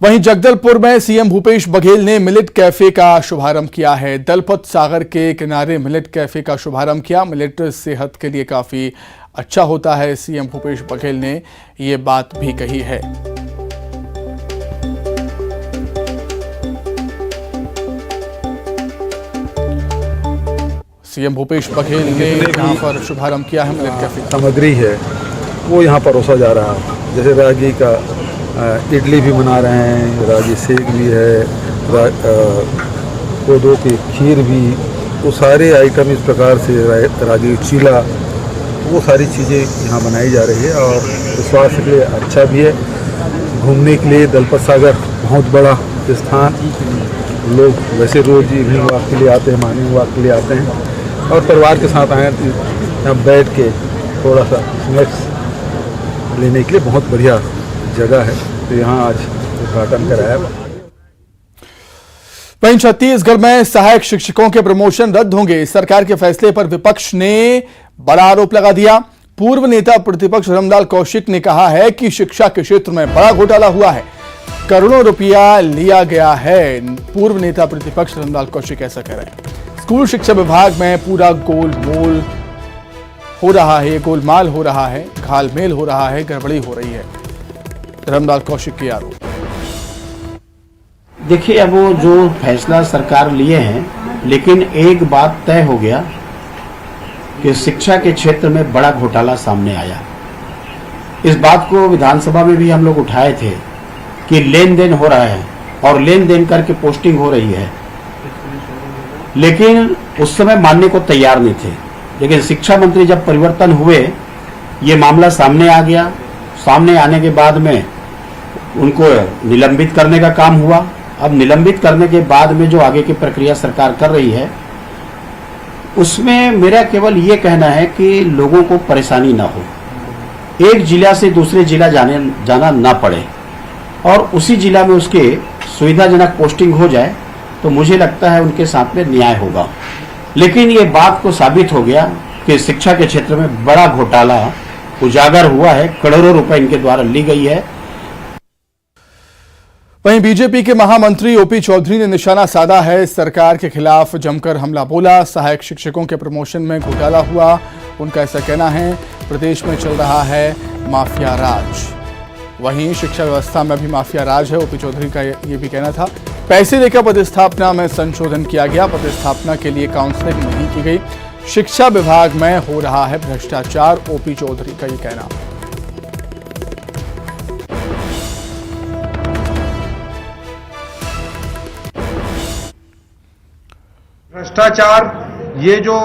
वहीं जगदलपुर में सीएम भूपेश बघेल ने मिलेट कैफे का शुभारंभ किया है। दलपत सागर के किनारे मिलेट कैफे का शुभारंभ किया। मिलेट सेहत के लिए काफी अच्छा होता है। सीएम भूपेश बघेल ने ये बात भी कही है। सीएम भूपेश बघेल ने यहाँ पर शुभारंभ किया है मिलेट कैफे। सामग्री है वो यहाँ परोसा जा रहा है। जैसे रागी का इडली भी बना रहे हैं, रागी सेक भी है, कोदो की खीर भी, वो सारे आइटम इस प्रकार से रागी चीला, वो सारी चीज़ें यहाँ बनाई जा रही है और स्वास्थ्य के लिए अच्छा भी है। घूमने के लिए दलपत सागर बहुत बड़ा स्थान, लोग वैसे रोज इवनिंग वॉक के लिए आते हैं, मॉर्निंग वॉक के लिए आते हैं और परिवार के साथ आए तो यहाँ बैठ के थोड़ा सा स्नैक्स लेने के लिए बहुत बढ़िया जगह है। तो यहाँ आज उद्घाटन कराया। वहीं छत्तीसगढ़ में सहायक शिक्षकों के प्रमोशन रद्द होंगे। सरकार के फैसले पर विपक्ष ने बड़ा आरोप लगा दिया। पूर्व नेता प्रतिपक्ष धर्मलाल कौशिक ने कहा है कि शिक्षा के क्षेत्र में बड़ा घोटाला हुआ है, करोड़ों रुपया लिया गया है। पूर्व नेता प्रतिपक्ष धर्मलाल कौशिक ऐसा कह रहे हैं। स्कूल शिक्षा विभाग में पूरा गोलमोल हो रहा है, गोलमाल हो रहा है, घालमेल हो रहा है, गड़बड़ी हो रही है। धर्मलाल कौशिक के आरोप। देखिए, अब वो जो फैसला सरकार लिए हैं, लेकिन एक बात तय हो गया कि शिक्षा के क्षेत्र में बड़ा घोटाला सामने आया। इस बात को विधानसभा में भी हम लोग उठाए थे कि लेन देन हो रहा है और लेन देन करके पोस्टिंग हो रही है, लेकिन उस समय मानने को तैयार नहीं थे। लेकिन शिक्षा मंत्री जब परिवर्तन हुए, ये मामला सामने आ गया। सामने आने के बाद में उनको निलंबित करने का काम हुआ। अब निलंबित करने के बाद में जो आगे की प्रक्रिया सरकार कर रही है, उसमें मेरा केवल ये कहना है कि लोगों को परेशानी ना हो, एक जिला से दूसरे जिला जाना ना पड़े और उसी जिला में उसके सुविधाजनक पोस्टिंग हो जाए, तो मुझे लगता है उनके साथ में न्याय होगा। लेकिन ये बात को साबित हो गया कि शिक्षा के क्षेत्र में बड़ा घोटाला उजागर हुआ है, करोड़ों रुपए इनके द्वारा ली गई है। वहीं बीजेपी के महामंत्री ओपी चौधरी ने निशाना साधा है। सरकार के खिलाफ जमकर हमला बोला। सहायक शिक्षकों के प्रमोशन में घोटाला हुआ, उनका ऐसा कहना है। प्रदेश में चल रहा है माफिया राज। वहीं शिक्षा व्यवस्था में भी माफिया राज है। ओपी चौधरी का ये भी कहना था। पैसे लेकर पदस्थापना में संशोधन किया गया, पदस्थापना के लिए काउंसलिंग नहीं की गई। शिक्षा विभाग में हो रहा है भ्रष्टाचार, ओपी चौधरी का ये कहना। भ्रष्टाचार, ये जो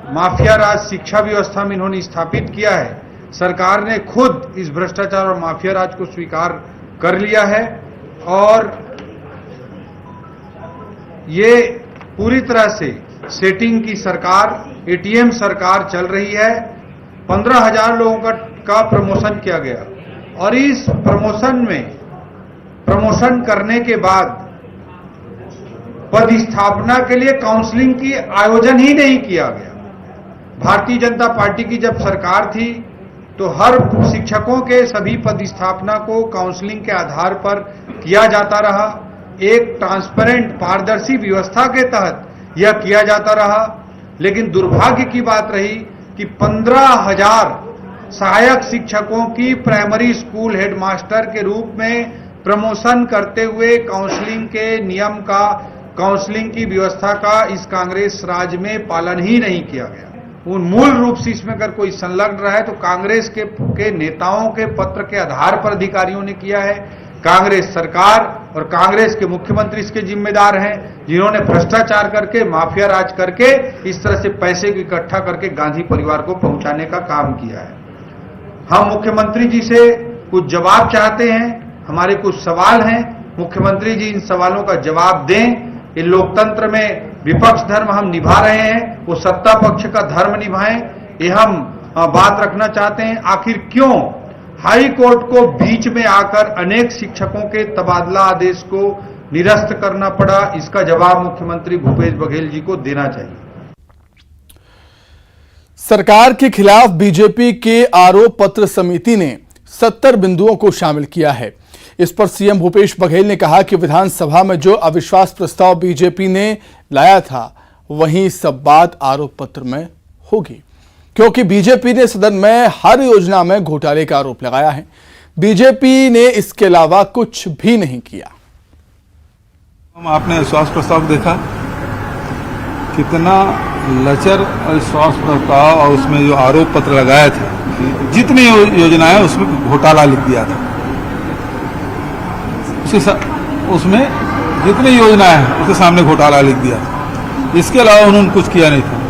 माफिया राज शिक्षा व्यवस्था में इन्होंने स्थापित किया है, सरकार ने खुद इस भ्रष्टाचार और माफिया राज को स्वीकार कर लिया है और ये पूरी तरह से सेटिंग की सरकार, एटीएम सरकार चल रही है। 15,000 लोगों का प्रमोशन किया गया और इस प्रमोशन करने के बाद पदस्थापना के लिए काउंसलिंग की आयोजन ही नहीं किया गया। भारतीय जनता पार्टी की जब सरकार थी तो हर शिक्षकों के सभी पदस्थापना को काउंसलिंग के आधार पर किया जाता रहा। एक ट्रांसपेरेंट, पारदर्शी व्यवस्था के तहत यह किया जाता रहा। लेकिन दुर्भाग्य की बात रही कि 15,000 सहायक शिक्षकों की प्राइमरी स्कूल हेडमास्टर के रूप में प्रमोशन करते हुए काउंसलिंग के नियम का, काउंसलिंग की व्यवस्था का इस कांग्रेस राज में पालन ही नहीं किया गया। उन मूल रूप से इसमें अगर कोई संलग्न रहा है तो कांग्रेस के नेताओं के पत्र के आधार पर अधिकारियों ने किया है। कांग्रेस सरकार और कांग्रेस के मुख्यमंत्री इसके जिम्मेदार हैं, जिन्होंने भ्रष्टाचार करके, माफिया राज करके इस तरह से पैसे को इकट्ठा करके गांधी परिवार को पहुंचाने का काम किया है। हम मुख्यमंत्री जी से कुछ जवाब चाहते हैं, हमारे कुछ सवाल हैं। मुख्यमंत्री जी इन सवालों का जवाब दें। ये लोकतंत्र में विपक्ष धर्म हम निभा रहे हैं, वो सत्ता पक्ष का धर्म निभाएं, ये हम बात रखना चाहते हैं। आखिर क्यों हाई कोर्ट को बीच में आकर अनेक शिक्षकों के तबादला आदेश को निरस्त करना पड़ा, इसका जवाब मुख्यमंत्री भूपेश बघेल जी को देना चाहिए। सरकार के खिलाफ बीजेपी के आरोप पत्र समिति ने 70 बिंदुओं को शामिल किया है। इस पर सीएम भूपेश बघेल ने कहा कि विधानसभा में जो अविश्वास प्रस्ताव बीजेपी ने लाया था वही सब बात आरोप पत्र में होगी, क्योंकि बीजेपी ने सदन में हर योजना में घोटाले का आरोप लगाया है। बीजेपी ने इसके अलावा कुछ भी नहीं किया। आपने अविश्वास प्रस्ताव देखा, कितना लचर अविश्वास प्रस्ताव और उसमें जो आरोप पत्र लगाए थे, जितनी योजनाएं उसमें घोटाला लिख दिया था। उसमें जितनी योजनाएं हैं उसके सामने घोटाला लिख दिया था। इसके अलावा उन्होंने कुछ किया नहीं था।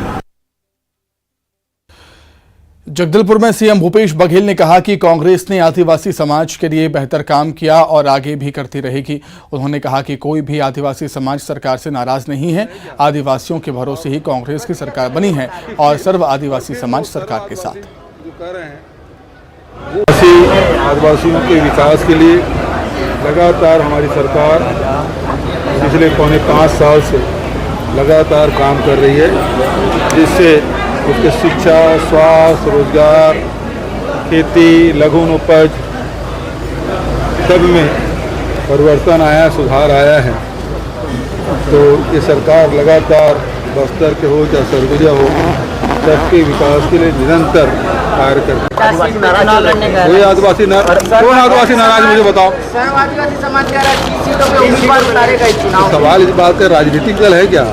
जगदलपुर में सीएम भूपेश बघेल ने कहा कि कांग्रेस ने आदिवासी समाज के लिए बेहतर काम किया और आगे भी करती रहेगी। उन्होंने कहा कि कोई भी आदिवासी समाज सरकार से नाराज नहीं है। आदिवासियों के भरोसे ही कांग्रेस की सरकार बनी है और सर्व आदिवासी समाज सरकार के साथ। आदिवासियों के विकास के लिए लगातार हमारी सरकार पिछले पौने 5 साल से लगातार काम कर रही है, जिससे उसके शिक्षा, स्वास्थ्य, रोजगार, खेती, लघु उपज सब में परिवर्तन आया, सुधार आया है। तो ये सरकार लगातार बस्तर के हो चाहे सरगुजा हो, सबके विकास के लिए निरंतर कार्य करती है। कोई आदिवासी कौन आदिवासी नाराज, मुझे बताओ। आदिवासी समाज कह रहा है 30 सीटों पे उम्मीदवार उतारेगा इस चुनाव। सवाल इस बात का राजनीतिक दल है क्या?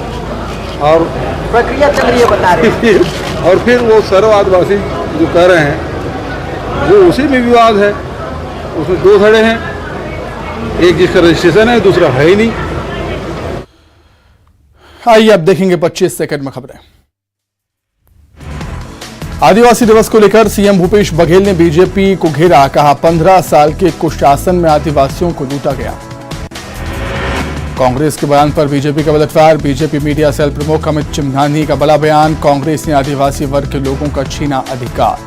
और प्रक्रिया चल रही है, बता रहे और फिर वो सर्व आदिवासी जो कह रहे हैं वो उसी में विवाद है। उसमें 2 धड़े हैं, एक जिसका रजिस्ट्रेशन है, दूसरा है ही नहीं। आइए अब देखेंगे 25 सेकंड में खबरें। आदिवासी दिवस को लेकर सीएम भूपेश बघेल ने बीजेपी को घेरा। कहा 15 साल के कुशासन में आदिवासियों को लूटा गया। कांग्रेस के बयान पर बीजेपी का पलटवार। बीजेपी मीडिया सेल प्रमुख अमित चिमनानी का बड़ा बयान। कांग्रेस ने आदिवासी वर्ग के लोगों का छीना अधिकार।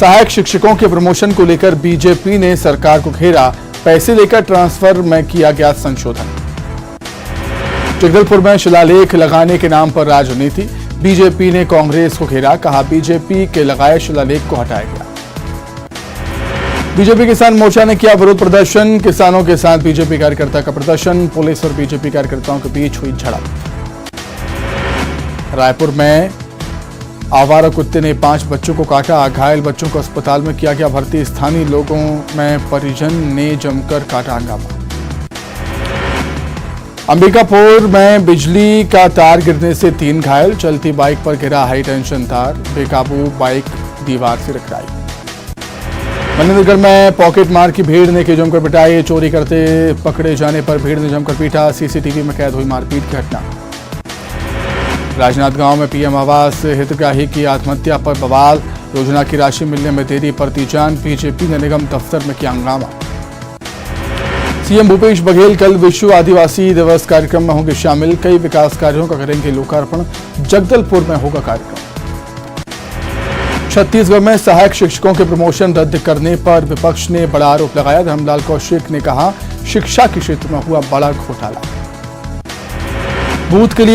सहायक शिक्षकों के प्रमोशन को लेकर बीजेपी ने सरकार को घेरा। पैसे लेकर ट्रांसफर में किया गया संशोधन। जगदलपुर में शिलालेख लगाने के नाम पर राजनीति। बीजेपी ने कांग्रेस को घेरा। कहा बीजेपी के लगाए शिलालेख को हटाया गया। बीजेपी किसान मोर्चा ने किया विरोध प्रदर्शन। किसानों के साथ बीजेपी कार्यकर्ता का प्रदर्शन। पुलिस और बीजेपी कार्यकर्ताओं के बीच हुई झड़प। रायपुर में आवारा कुत्ते ने 5 बच्चों को काटा। घायल बच्चों को अस्पताल में किया गया भर्ती। स्थानीय लोगों में परिजन ने जमकर काटा हंगामा। अंबिकापुर में बिजली का तार गिरने से 3 घायल। चलती बाइक पर गिरा हाई टेंशन तार। बेकाबू बाइक दीवार से टकराई। मनेन्द्रगढ़ में पॉकेट मार की भीड़ ने की जमकर पिटाई। चोरी करते पकड़े जाने पर भीड़ ने जमकर पीटा। सीसीटीवी में कैद हुई मारपीट की घटना। राजनांदगांव में पीएम आवास हितग्राही की आत्महत्या पर बवाल। योजना की राशि मिलने में देरी पर दी जान। बीजेपी ने निगम दफ्तर में किया हंगामा। सीएम भूपेश बघेल कल विश्व आदिवासी दिवस कार्यक्रम में होंगे शामिल। कई विकास कार्यों का करेंगे लोकार्पण। जगदलपुर में होगा कार्यक्रम। छत्तीसगढ़ में सहायक शिक्षकों के प्रमोशन रद्द करने पर विपक्ष ने बड़ा आरोप लगाया। धर्मलाल कौशिक ने कहा शिक्षा के क्षेत्र में हुआ बड़ा घोटाला। बूथ के लिए